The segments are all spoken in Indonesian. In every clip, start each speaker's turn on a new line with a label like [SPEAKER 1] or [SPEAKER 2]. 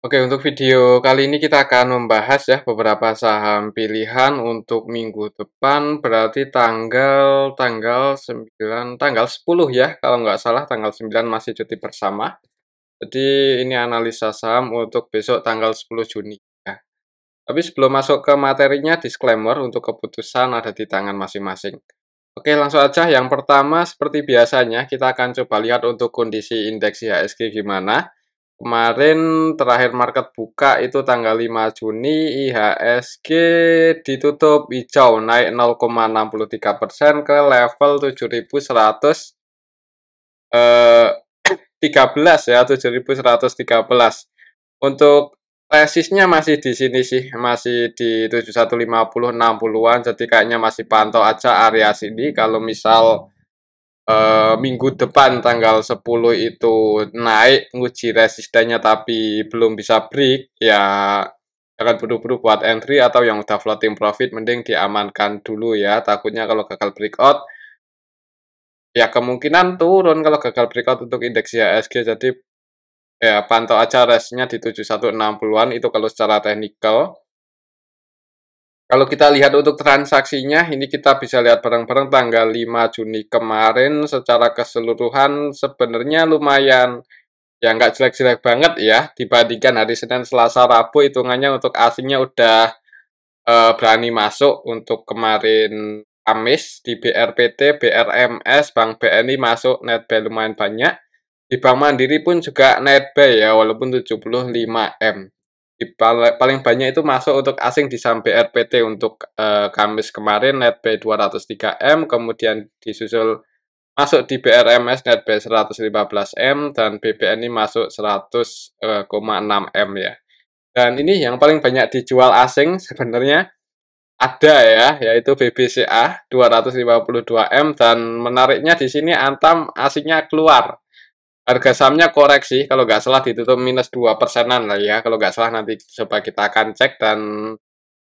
[SPEAKER 1] Oke, untuk video kali ini kita akan membahas ya beberapa saham pilihan untuk minggu depan, berarti tanggal tanggal 9, tanggal 10 ya, kalau nggak salah tanggal 9 masih cuti bersama. Jadi ini analisa saham untuk besok tanggal 10 Juni ya. Tapi sebelum masuk ke materinya, disclaimer untuk keputusan ada di tangan masing-masing. Oke, langsung aja. Yang pertama, seperti biasanya, kita akan coba lihat untuk kondisi indeks IHSG gimana. Kemarin terakhir market buka itu tanggal 5 Juni, IHSG ditutup hijau, naik 0,63% ke level 7.113 ya, 7.113. Untuk resistnya masih di sini sih, masih di 7150 60-an, jadi kayaknya masih pantau aja area sini. Kalau misal minggu depan tanggal 10 itu naik nguji resistennya tapi belum bisa break, ya jangan buru-buru buat entry, atau yang udah floating profit mending diamankan dulu ya. Takutnya kalau gagal breakout, ya kemungkinan turun kalau gagal breakout untuk indeks IHSG. Jadi ya pantau aja resistnya di 7160-an itu kalau secara teknikal. Kalau kita lihat untuk transaksinya, ini kita bisa lihat bareng-bareng tanggal 5 Juni kemarin secara keseluruhan sebenarnya lumayan, ya nggak jelek-jelek banget ya, dibandingkan hari Senin, Selasa, Rabu hitungannya untuk asingnya udah berani masuk. Untuk kemarin Kamis di BRPT, BRMS, Bank BNI masuk net buy lumayan banyak. Di Bank Mandiri pun juga net buy ya, walaupun 75M. Paling banyak itu masuk untuk asing di saham BRPT. Untuk Kamis kemarin net buy 203M, kemudian disusul masuk di BRMS net buy 115M, dan BBNI masuk 100,6M ya. Dan ini yang paling banyak dijual asing sebenarnya ada ya, yaitu BBCA 252M, dan menariknya di sini Antam asingnya keluar. Harga sahamnya koreksi, kalau nggak salah ditutup minus 2%-an lah ya, kalau nggak salah. Nanti coba kita akan cek. Dan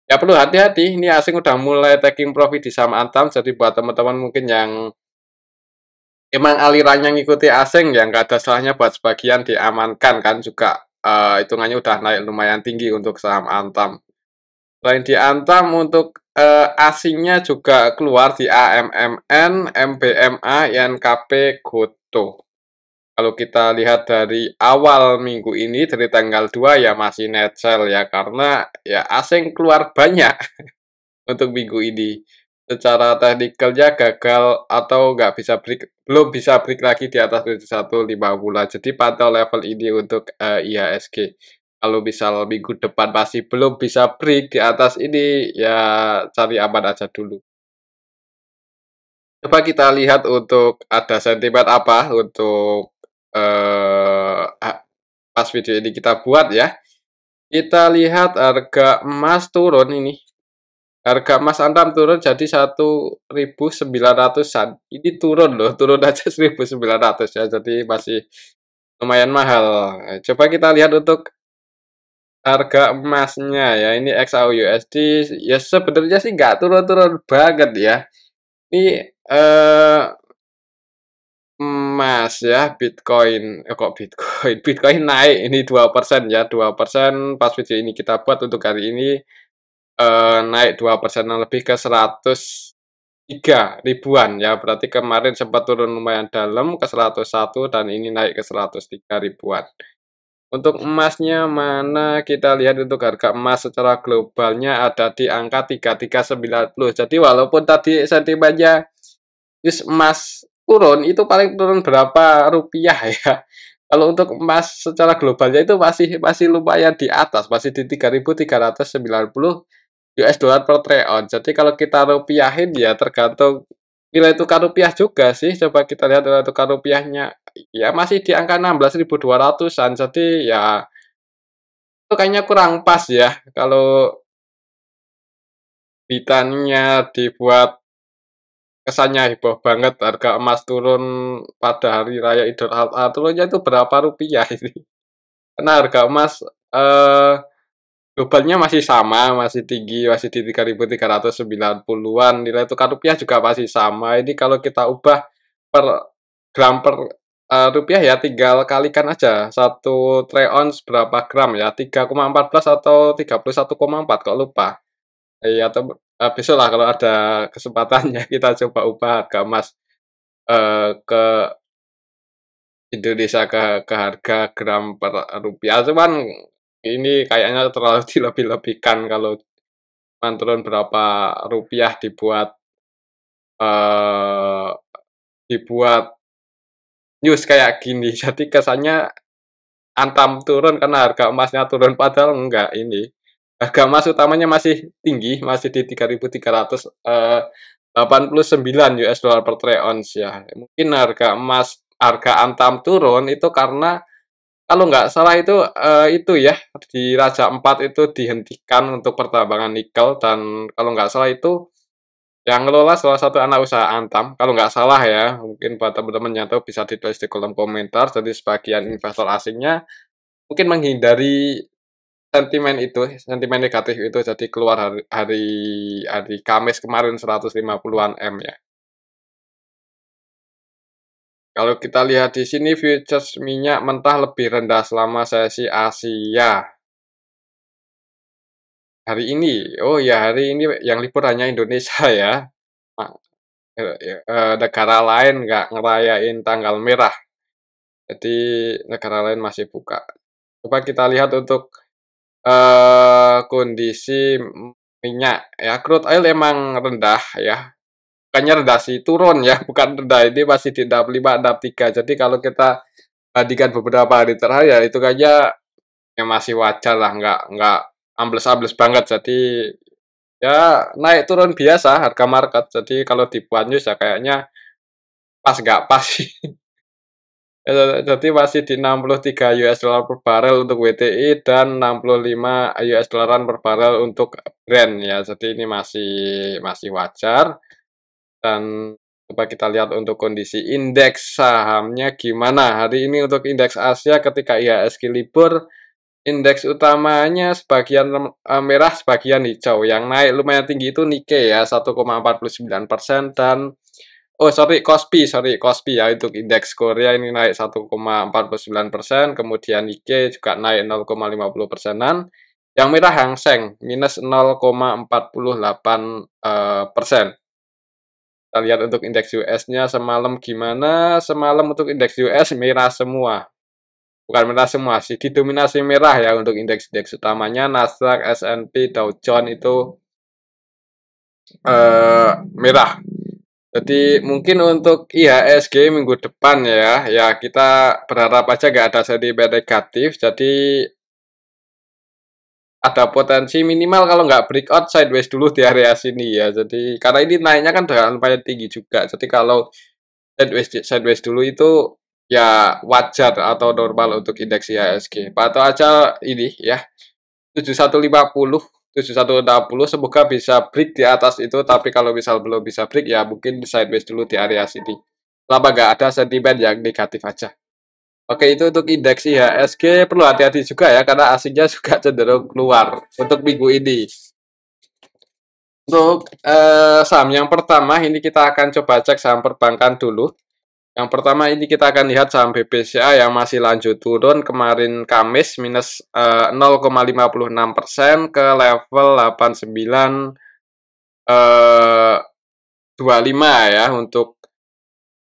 [SPEAKER 1] ya perlu hati-hati, ini asing udah mulai taking profit di saham Antam. Jadi buat teman-teman mungkin yang emang alirannya ngikuti asing, ya nggak ada salahnya buat sebagian diamankan kan juga. Hitungannya udah naik lumayan tinggi untuk saham Antam. Selain di Antam, untuk asingnya juga keluar di AMMN, MBMA, INKP, Goto. Kalau kita lihat dari awal minggu ini, dari tanggal 2 ya masih net sell ya, karena ya asing keluar banyak untuk minggu ini. Secara teknikalnya gagal atau nggak bisa break, belum bisa break lagi di atas 7150. Jadi pantau level ini untuk IHSG. Kalau misal minggu depan masih belum bisa break di atas ini, ya cari aman aja dulu. Coba kita lihat untuk ada sentimen apa untuk pas video ini kita buat ya. Kita lihat harga emas turun ini. Harga emas Antam turun jadi 1.900-an. Ini turun loh, turun aja 1.900 ya. Jadi masih lumayan mahal. Coba kita lihat untuk harga emasnya ya. Ini XAUUSD ya, sebenarnya sih nggak turun-turun banget ya. Ini emas ya, Bitcoin, kok Bitcoin? Bitcoin naik ini 2% ya, 2%. Pas video ini kita buat untuk hari ini naik 2% lebih ke 103 ribuan ya. Berarti kemarin sempat turun lumayan dalam ke 101, dan ini naik ke 103 ribuan. Untuk emasnya mana, kita lihat untuk harga emas secara globalnya ada di angka 3390. Jadi walaupun tadi sentimennya emas turun, itu paling turun berapa rupiah ya. Kalau untuk emas secara globalnya itu masih lumayan di atas, masih di 3.390 US dollar per troy ounce. Jadi kalau kita rupiahin ya tergantung nilai tukar rupiah juga sih. Coba kita lihat nilai tukar rupiahnya, ya masih di angka 16.200-an. Jadi ya itu kayaknya kurang pas ya kalau ditanya dibuat kesannya heboh banget harga emas turun pada hari raya Idul Adha. Turunnya itu berapa rupiah ini? Karena harga emas globalnya masih sama, masih tinggi, masih di 3.390-an. Nilai tukar rupiah juga masih sama. Ini kalau kita ubah per gram per rupiah ya tinggal kalikan aja 1 troy ounce berapa gram ya, 3,14 atau 31,4 kok lupa. Iya atau, besok lah kalau ada kesempatannya kita coba ubah harga emas, ke Indonesia ke harga gram per rupiah, cuman ini kayaknya terlalu dilebih-lebihkan kalau cuman turun berapa rupiah eee, dibuat news kayak gini. Jadi kesannya antam turun karena harga emasnya turun, padahal enggak ini. Harga emas utamanya masih tinggi, masih di 3.389 US dollar per troy ounce ya. Mungkin harga antam turun itu karena kalau nggak salah itu ya di Raja Empat itu dihentikan untuk pertambangan nikel dan kalau nggak salah itu yang ngelola salah satu anak usaha Antam, kalau nggak salah ya, mungkin buat teman-teman yang tahu bisa ditulis di kolom komentar. Jadi sebagian investor asingnya mungkin menghindari sentimen negatif itu, jadi keluar hari Kamis kemarin 150-an M ya. Kalau kita lihat di sini futures minyak mentah lebih rendah selama sesi Asia hari ini. Oh ya, hari ini yang libur hanya Indonesia ya. Negara lain nggak ngerayain tanggal merah, jadi negara lain masih buka. Coba kita lihat untuk kondisi minyak ya, crude oil emang rendah ya, bukannya rendah sih, turun ya, bukan rendah, ini masih di 65, 63. Jadi kalau kita bandingkan beberapa hari terakhir ya itu kayaknya ya masih wajar lah, nggak ambles-ambles banget. Jadi ya naik turun biasa harga market. Jadi kalau dibuat news ya kayaknya pas nggak pas sih. Jadi masih di 63 US dollar per barel untuk WTI dan 65 US dollaran per barel untuk Brent ya. Jadi ini masih wajar. Dan coba kita lihat untuk kondisi indeks sahamnya gimana. Hari ini untuk indeks Asia ketika IHSG libur, indeks utamanya sebagian merah, sebagian hijau. Yang naik lumayan tinggi itu Nikkei ya, 1,49% dan Kospi ya, untuk indeks Korea ini naik 1,49%, kemudian Nikkei juga naik 0,50%-an. Yang merah Hang Seng minus 0,48%. Kita lihat untuk indeks US-nya semalam gimana? Semalam untuk indeks US merah semua. Bukan merah semua sih, didominasi merah ya untuk indeks-indeks utamanya. Nasdaq, S&P, Dow Jones itu merah. Jadi mungkin untuk IHSG minggu depan ya kita berharap aja nggak ada sentimen negatif. Jadi ada potensi minimal kalau nggak breakout sideways dulu di area sini ya. Jadi karena ini naiknya kan udah lumayan tinggi juga. Jadi kalau sideways dulu itu ya wajar atau normal untuk indeks IHSG. Pantau aja ini ya 7150, 7160, semoga bisa break di atas itu. Tapi kalau misal belum bisa break ya mungkin sideways dulu di area sini. Lama nggak ada sentimen yang negatif aja. Oke, itu untuk indeks IHSG perlu hati-hati juga ya karena asingnya juga cenderung keluar untuk minggu ini. Untuk saham yang pertama ini kita akan coba cek saham perbankan dulu. Yang pertama ini kita akan lihat saham BBCA yang masih lanjut turun kemarin Kamis minus 0,56% ke level 8925 ya untuk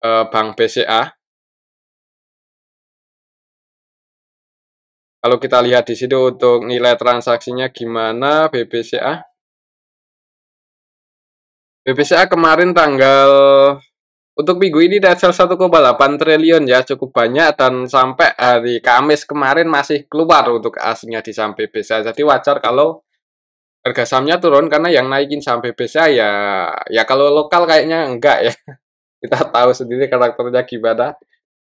[SPEAKER 1] Bank BCA. Kalau kita lihat di sini untuk nilai transaksinya gimana BBCA. BBCA kemarin untuk minggu ini net sales 1,8 triliun ya, cukup banyak dan sampai hari Kamis kemarin masih keluar untuk asingnya di saham BBCA. Jadi wajar kalau harga sahamnya turun karena yang naikin saham BBCA ya kalau lokal kayaknya enggak ya. Kita tahu sendiri karakternya gimana.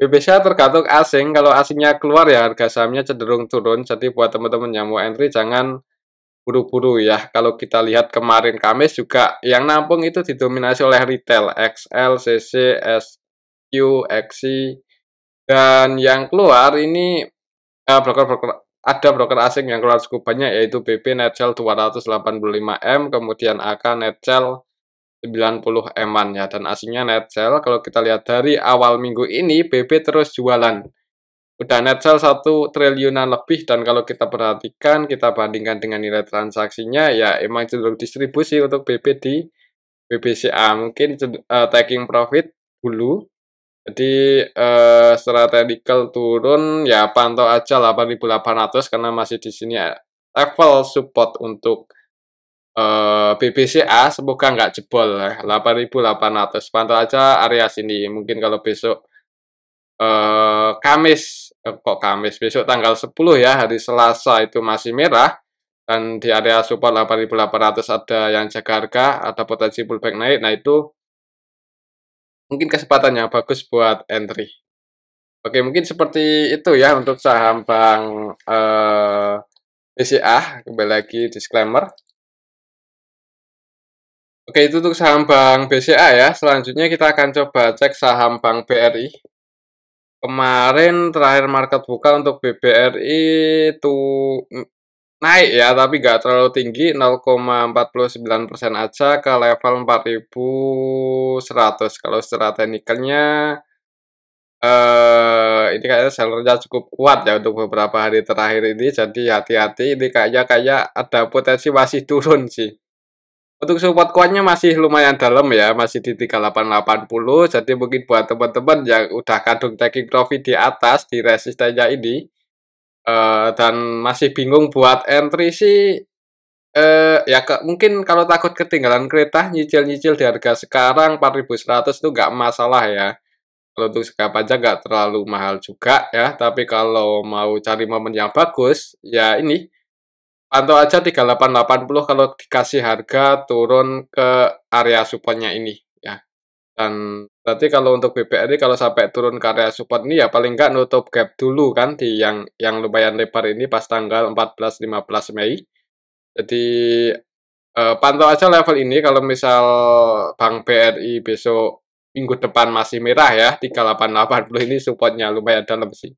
[SPEAKER 1] BBCA tergantung asing, kalau asingnya keluar ya harga sahamnya cenderung turun. Jadi buat teman-teman yang mau entry jangan buru-buru ya. Kalau kita lihat kemarin Kamis juga yang nampung itu didominasi oleh retail, XL, CC, SQ, XI, dan yang keluar ini ada broker asing yang keluar cukup banyak yaitu BP Netsel 285M, kemudian AK Netsel 90 M-an ya, dan aslinya net sell kalau kita lihat dari awal minggu ini BB terus jualan. Udah net sell 1 triliunan lebih, dan kalau kita perhatikan, kita bandingkan dengan nilai transaksinya, ya emang cenderung distribusi untuk BB di BBCA. Mungkin taking profit dulu. Jadi secara technical turun ya, pantau aja 8.800 karena masih di sini ya, level support untuk BBCA, semoga nggak jebol ya, 8.800. Pantau aja area sini. Mungkin kalau besok Kamis, besok tanggal 10 ya, hari Selasa itu masih merah, dan di area support 8.800 ada yang jaga harga, ada potensi pullback naik. Nah, itu mungkin kesempatannya bagus buat entry. Oke, mungkin seperti itu ya untuk saham Bank BCA. Kembali lagi disclaimer. Oke, itu untuk saham Bank BCA ya. Selanjutnya kita akan coba cek saham Bank BRI. Kemarin terakhir market buka untuk BBRI itu naik ya, tapi nggak terlalu tinggi, 0,49% aja ke level 4.100. Kalau secara teknikalnya ini kayaknya sellernya cukup kuat ya untuk beberapa hari terakhir ini, jadi hati-hati, ini kayaknya ada potensi masih turun sih. Untuk support kuatnya masih lumayan dalam ya, masih di 3880. Jadi mungkin buat teman-teman yang udah kadung taking profit di atas di resistennya ini dan masih bingung buat entry sih, ya mungkin kalau takut ketinggalan kereta, nyicil-nyicil di harga sekarang 4.100 itu nggak masalah ya. Kalau untuk sekap aja nggak terlalu mahal juga ya, tapi kalau mau cari momen yang bagus, ya ini pantau aja 3880 kalau dikasih harga turun ke area supportnya ini ya. Dan berarti kalau untuk BBRI kalau sampai turun ke area support ini ya paling nggak nutup gap dulu kan di yang lumayan lebar ini pas tanggal 14-15 Mei. Jadi pantau aja level ini kalau misal Bank BRI besok minggu depan masih merah ya, 3880 ini supportnya lumayan dalam sih.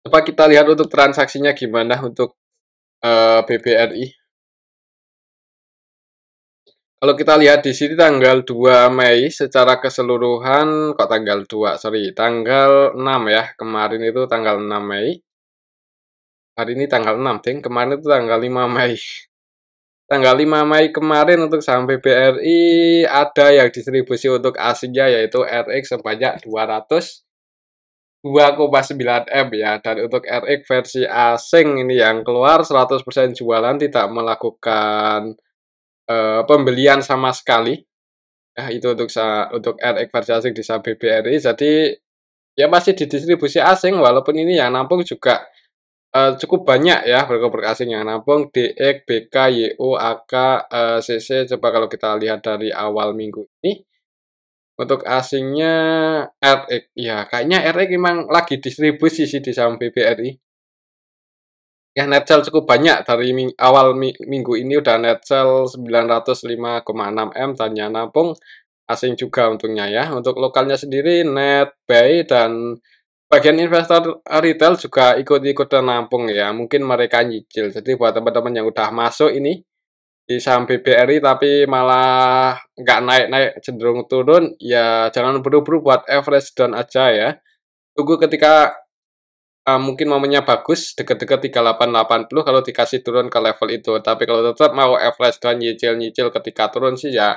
[SPEAKER 1] Coba kita lihat untuk transaksinya gimana untuk BBRI. Kalau kita lihat di sini tanggal 2 Mei secara keseluruhan, kok tanggal 2, sorry, tanggal 6 ya. Kemarin itu tanggal 6 Mei. Hari ini tanggal 6, ding. Kemarin itu tanggal 5 Mei. Tanggal 5 Mei kemarin untuk saham BBRI ada yang distribusi untuk asingnya yaitu RX sebanyak 202,9 M ya. Dan untuk RX versi asing ini yang keluar 100% jualan, tidak melakukan pembelian sama sekali. Nah, itu untuk RX versi asing di saham BBRI. Jadi ya masih didistribusi asing, walaupun ini yang nampung juga cukup banyak ya, broker asing yang nampung, DX, BK, YO, AK, CC. Coba kalau kita lihat dari awal minggu ini, untuk asingnya RX, ya kayaknya RX memang lagi distribusi sih di saham BBRI. Ya, net sell cukup banyak dari awal minggu ini, udah net sell 905,6 M dan yang nampung asing juga untungnya ya. Untuk lokalnya sendiri net buy, dan bagian investor retail juga ikut-ikutan nampung ya. Mungkin mereka nyicil. Jadi buat teman-teman yang udah masuk ini di saham BBRI tapi malah nggak naik-naik, cenderung turun, ya jangan buru-buru buat average down aja ya. Tunggu ketika mungkin momennya bagus, deket-deket 3880 kalau dikasih turun ke level itu. Tapi kalau tetap mau average dan nyicil-nyicil ketika turun sih ya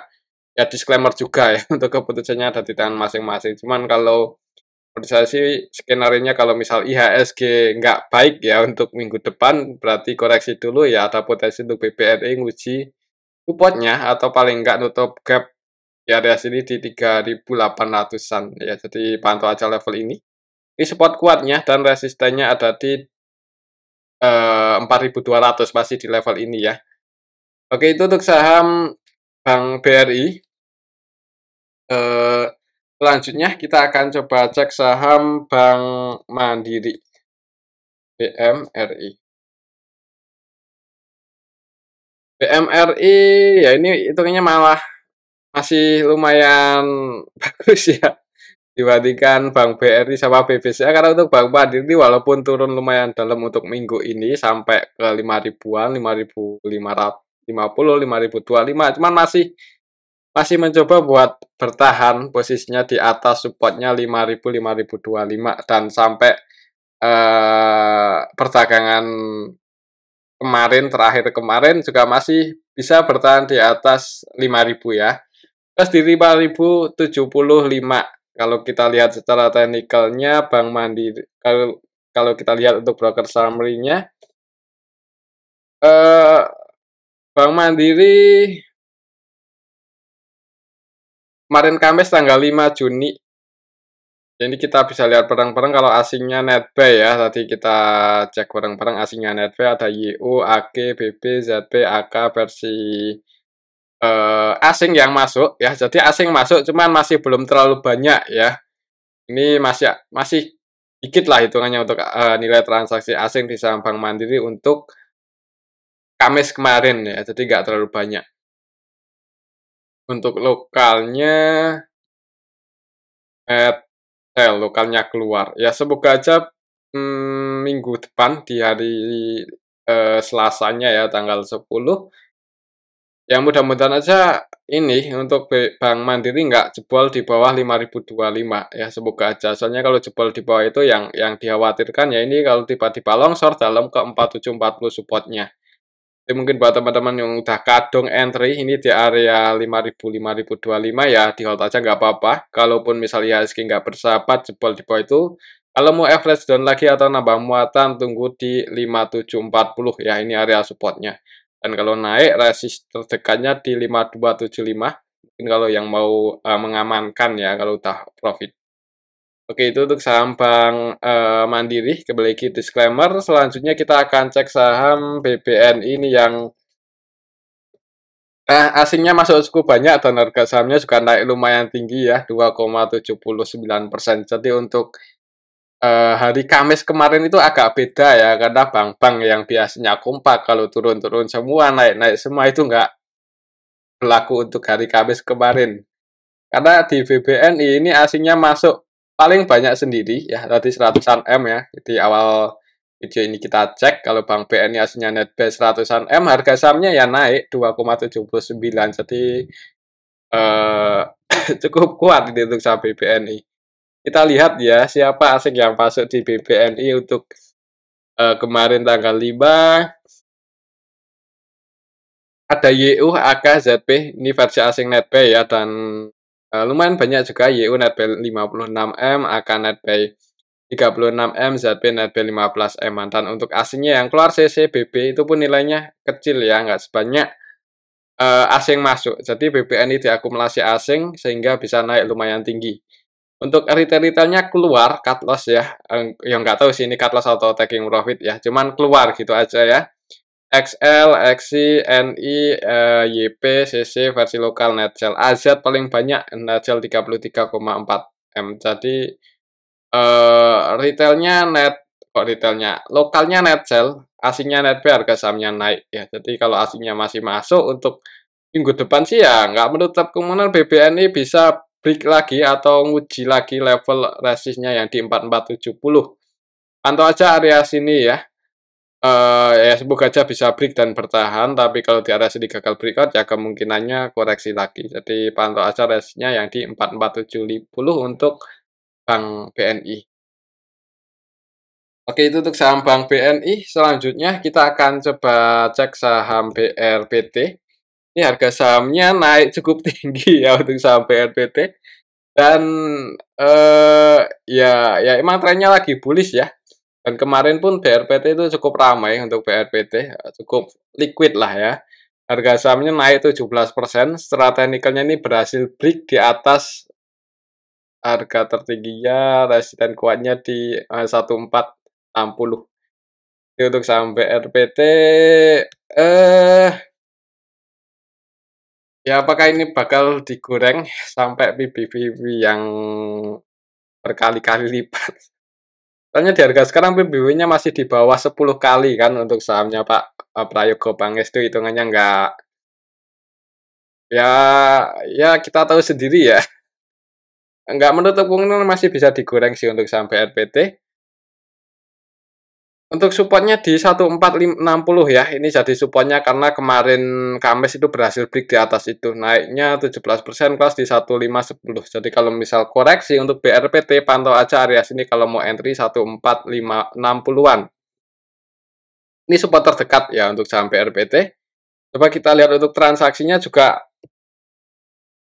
[SPEAKER 1] disclaimer juga ya, untuk keputusannya ada di tangan masing-masing. Cuman kalau menurut saya sih skenario-nya kalau misal IHSG nggak baik ya untuk minggu depan, berarti koreksi dulu ya, ada potensi untuk BBRI nguji supportnya atau paling nggak nutup gap di area sini di 3.800-an ya. Jadi pantau aja level ini. Ini support kuatnya dan resistennya ada di 4.200, masih di level ini ya. Oke, itu untuk saham Bank BRI. Selanjutnya kita akan coba cek saham Bank Mandiri, BMRI. BMRI ya ini hitungannya malah masih lumayan bagus ya dibandingkan Bank BRI sama BBCA, karena untuk Bank Mandiri walaupun turun lumayan dalam untuk minggu ini sampai ke 5 ribuan, 5.500, 5.050, 5.025, cuman masih mencoba buat bertahan posisinya di atas supportnya 5.000, 5.025 dan sampai perdagangan terakhir kemarin juga masih bisa bertahan di atas 5.000 ya. Terus di 5.075 kalau kita lihat secara teknikalnya Bank Mandiri, kalau kita lihat untuk broker summary-nya, eh, Bank Mandiri kemarin Kamis tanggal 5 Juni. Jadi kita bisa lihat bareng-bareng kalau asingnya Netbuy ya. Tadi kita cek bareng-bareng asingnya Netbuy ada YU, AK, BB, ZB, AK versi asing yang masuk ya. Jadi asing masuk cuman masih belum terlalu banyak ya. Ini masih dikit lah hitungannya untuk nilai transaksi asing di saham Bank Mandiri untuk Kamis kemarin ya. Jadi nggak terlalu banyak. Untuk lokalnya lokalnya keluar. Ya semoga aja minggu depan di hari Selasanya ya tanggal 10. Ya mudah-mudahan aja ini untuk Bank Mandiri nggak jebol di bawah 5.025 ya semoga aja. Soalnya kalau jebol di bawah itu yang dikhawatirkan ya ini kalau tiba-tiba longsor dalam ke 4740 supportnya. Jadi mungkin buat teman-teman yang udah kadung entry ini di area 5.000 5.025 ya di hold aja nggak apa-apa. Kalaupun misalnya IHSG nggak bersahabat jebol di bawah itu, kalau mau average down lagi atau nambah muatan tunggu di 5.740 ya ini area supportnya. Dan kalau naik resist terdekatnya di 5.275. Mungkin kalau yang mau mengamankan ya kalau udah profit. Oke, itu untuk saham Bank Mandiri. Kembali lagi disclaimer. Selanjutnya kita akan cek saham BBNI ini yang asingnya masuk cukup banyak dan harga sahamnya juga naik lumayan tinggi ya, 2,79%. Jadi untuk hari Kamis kemarin itu agak beda ya, karena bank-bank yang biasanya kompak kalau turun-turun semua, naik-naik semua itu nggak berlaku untuk hari Kamis kemarin. Karena di BBNI ini asingnya masuk paling banyak sendiri ya, tadi 100-an M ya. Di awal video ini kita cek kalau Bank BNI asingnya netbuy 100-an M, harga sahamnya ya naik 2,79. Jadi eh, cukup kuat ini untuk saham BBNI. Kita lihat ya siapa asing yang masuk di BBNI untuk kemarin tanggal 5. Ada YU, AK, ZP, ini versi asing netbuy ya, dan lumayan banyak juga YU netbuy 56M, AK netbuy 36M, ZP netbuy 15M. Dan untuk asingnya yang keluar CCBB itu pun nilainya kecil ya, nggak sebanyak asing masuk. Jadi BBNI diakumulasi asing sehingga bisa naik lumayan tinggi. Untuk retail-retailnya keluar cut loss ya, yang nggak tahu sih ini cut loss atau taking profit ya, cuman keluar gitu aja ya. XL, XI, NI, YP, CC versi lokal Netgel. AZ paling banyak Netgel 33,4 M. Jadi retailnya lokalnya Netgel, asingnya Netbuy harga sahamnya naik ya. Jadi kalau asingnya masih masuk untuk minggu depan sih ya nggak menutup kemungkinan BBNI bisa break lagi atau nguji lagi level resistnya yang di 4470. Pantau aja area sini ya. Ya semoga aja bisa break dan bertahan, tapi kalau di area sini gagal breakout ya kemungkinannya koreksi lagi. Jadi pantau aja resistnya yang di 4470 untuk Bank BNI. Oke, itu untuk saham Bank BNI. Selanjutnya kita akan coba cek saham BRPT. Ini harga sahamnya naik cukup tinggi ya untuk saham BRPT. Dan ya emang trennya lagi bullish ya. Dan kemarin pun BRPT itu cukup ramai untuk BRPT, cukup liquid lah ya. Harga sahamnya naik 17%, secara teknikalnya ini berhasil break di atas harga tertingginya, resisten kuatnya di 1460. Jadi untuk saham BRPT, ya apakah ini bakal digoreng sampai PBB yang berkali-kali lipat? Soalnya di harga sekarang PBB-nya masih di bawah 10 kali kan untuk sahamnya Pak Prayogo Pangestu, hitungannya ya ya kita tahu sendiri ya. Nggak menutup kemungkinan masih bisa digoreng sih untuk saham BRPT. Untuk supportnya di 1460 ya, ini jadi supportnya karena kemarin Kamis itu berhasil break di atas itu, naiknya 17% kelas di 1510. Jadi kalau misal koreksi untuk BRPT, pantau aja area sini kalau mau entry 1460-an. Ini support terdekat ya untuk saham BRPT. Coba kita lihat untuk transaksinya juga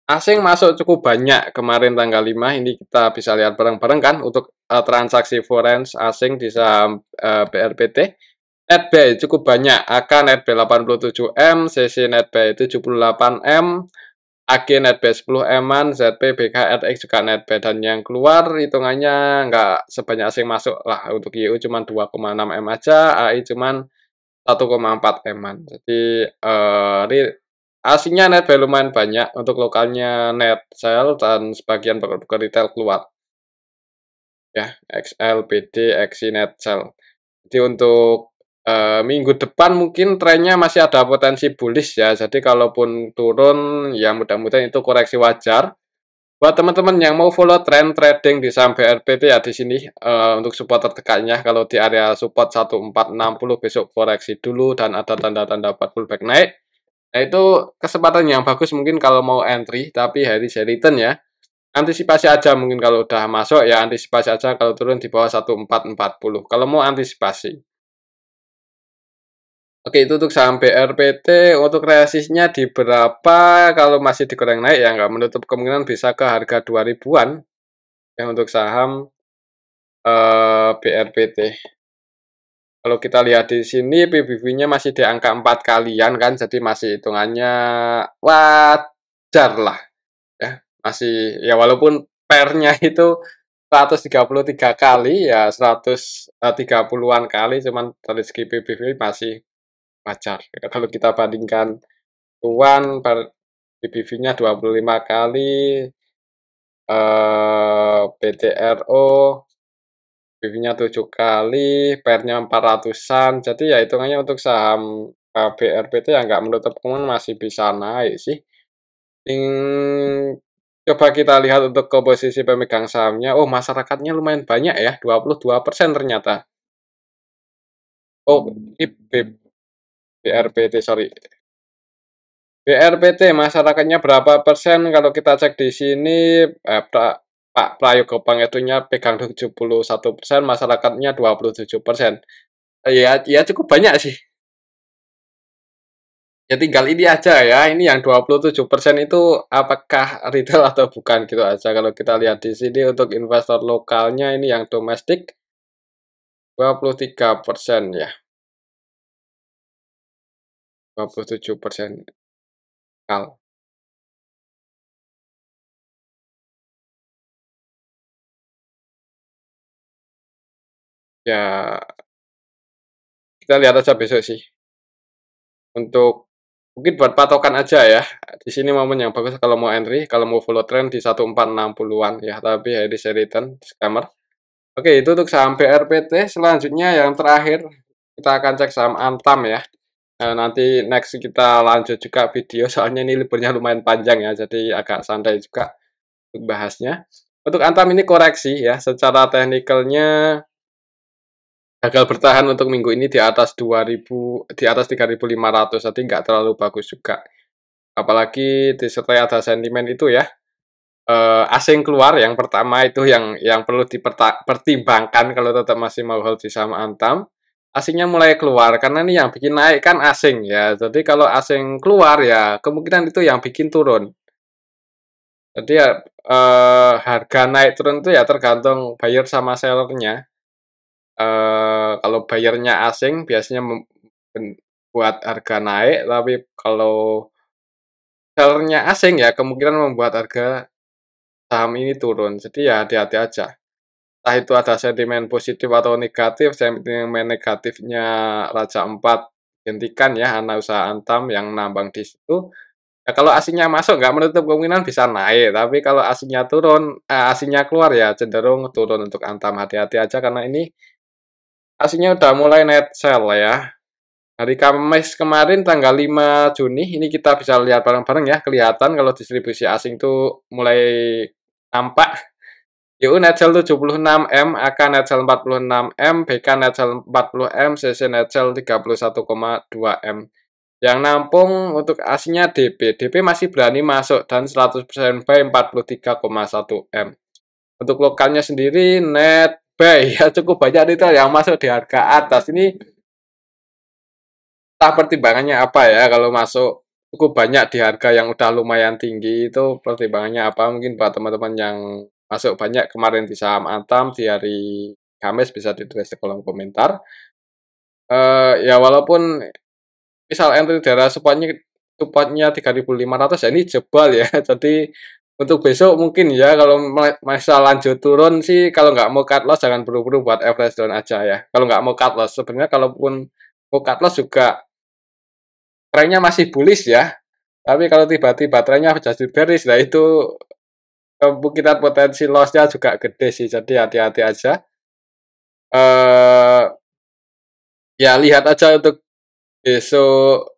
[SPEAKER 1] asing masuk cukup banyak kemarin tanggal 5, ini kita bisa lihat bareng-bareng kan untuk transaksi foreign asing di saham BRPT. Netbuy cukup banyak, AK Netbuy 87M, CC Netbuy 78M, AG Netbuy 10M-an, ZP BKRX juga Netbuy, dan yang keluar hitungannya nggak sebanyak asing masuk lah. Untuk IU cuma 2,6M aja, AI cuma 1,4M-an. Jadi asingnya Netbuy lumayan banyak, untuk lokalnya Netsell dan sebagian broker retail keluar. Ya, XL, BD, XI, Netsell. Jadi untuk minggu depan mungkin trennya masih ada potensi bullish ya. Jadi kalaupun turun ya mudah-mudahan itu koreksi wajar. Buat teman-teman yang mau follow trend trading di saham BRPT ya di sini untuk support terdekatnya kalau di area support 1460 besok koreksi dulu dan ada tanda-tanda pullback naik. Nah itu kesempatan yang bagus mungkin kalau mau entry tapi hari return ya. Antisipasi aja mungkin kalau udah masuk ya antisipasi aja kalau turun di bawah 1440. Kalau mau antisipasi. Oke, itu untuk saham BRPT, untuk resistnya di berapa, kalau masih digoreng naik ya nggak menutup kemungkinan bisa ke harga 2000-an yang untuk saham BRPT. Kalau kita lihat di sini PBV-nya masih di angka 4 kalian kan, jadi masih hitungannya wajar lah ya. Masih ya walaupun pernya itu 133 kali ya 130-an kali, cuman dari segi PBV masih wajar. Kalau kita bandingkan Tuan PBV-nya 25 kali, BTRO PBV-nya 7 kali, PER-nya 400-an. Jadi ya hitungannya untuk saham BRPT ya nggak menutup kemungkinan masih bisa naik sih. Coba kita lihat untuk komposisi pemegang sahamnya. Oh, masyarakatnya lumayan banyak ya, 22% ternyata. Oh, ini BRPT, sorry. BRPT masyarakatnya berapa persen? Kalau kita cek di sini, Pak Prayogo Pangestunya pegang 71%, masyarakatnya 27%. Ya cukup banyak sih. Ya tinggal ini aja ya, ini yang 27% itu apakah retail atau bukan gitu aja. Kalau kita lihat di sini untuk investor lokalnya ini yang domestik 23% ya, 27% lokal. Ya kita lihat aja besok sih. Untuk mungkin buat patokan aja ya. Di sini momen yang bagus kalau mau entry, kalau mau follow trend di 1460-an ya, tapi hari return disclaimer. Oke, itu untuk saham BRPT. Selanjutnya yang terakhir kita akan cek saham Antam ya. Nah, nanti next kita lanjut juga video soalnya ini liburnya lumayan panjang ya, jadi agak santai juga untuk bahasnya. Untuk Antam ini koreksi ya, secara teknikalnya gagal bertahan untuk minggu ini di atas 2000, di atas 3500, jadi nggak terlalu bagus juga. Apalagi disertai ada sentimen itu ya, asing keluar yang pertama itu yang perlu dipertimbangkan kalau tetap masih mau hold di saham Antam. Asingnya mulai keluar karena ini yang bikin naik kan asing ya. Jadi kalau asing keluar ya kemungkinan itu yang bikin turun. Jadi ya harga naik turun itu ya tergantung buyer sama sellernya. Kalau buyernya asing biasanya membuat harga naik, tapi kalau sellernya asing ya kemungkinan membuat harga saham ini turun. Jadi ya hati-hati aja. Entah itu ada sentimen positif atau negatif. Sentimen negatifnya Raja 4 hentikan ya anak usaha Antam yang nambang di situ. Ya, kalau asingnya masuk nggak menutup kemungkinan bisa naik, tapi kalau asingnya turun, asingnya keluar ya cenderung turun untuk Antam. Hati-hati aja karena ini asingnya udah mulai net sell ya. Hari Kamis kemarin tanggal 5 Juni ini kita bisa lihat bareng-bareng ya, kelihatan kalau distribusi asing tuh mulai nampak. YU net sell 76M, AK net sell 46M, BK net sell 40M, CC net sell 31,2M. Yang nampung untuk aslinya DP masih berani masuk dan 100% buy 43,1M. Untuk lokalnya sendiri net buy ya cukup banyak retail yang masuk di harga atas. Ini entah pertimbangannya apa ya kalau masuk cukup banyak di harga yang udah lumayan tinggi, itu pertimbangannya apa? Mungkin buat teman-teman yang masuk banyak kemarin di saham Antam di hari Kamis bisa ditulis di kolom komentar. Ya walaupun misal entry daerah supportnya 3.500 ya ini jebol ya. Jadi untuk besok mungkin ya kalau misal lanjut turun sih kalau nggak mau cut loss jangan buru-buru buat average down aja ya. Kalau nggak mau cut loss sebenarnya kalaupun mau cut loss juga trennya masih bullish ya. Tapi kalau tiba-tiba trennya jadi bearish, nah itu kemungkinan potensi loss-nya juga gede sih. Jadi hati-hati aja. Ya lihat aja untuk besok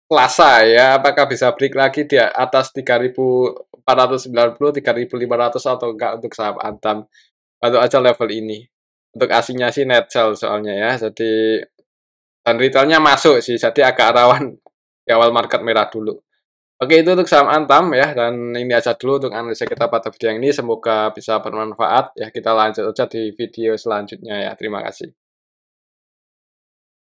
[SPEAKER 1] Selasa ya, apakah bisa break lagi di atas 3.490, 3.500 atau enggak untuk saham Antam. Atau aja level ini. Untuk aslinya sih net sell soalnya ya. Jadi dan retailnya masuk sih, jadi agak rawan di awal market merah dulu. Oke, itu untuk saham Antam ya, dan ini aja dulu untuk analisa kita pada video yang ini. Semoga bisa bermanfaat ya. Kita lanjut aja di video selanjutnya ya. Terima kasih.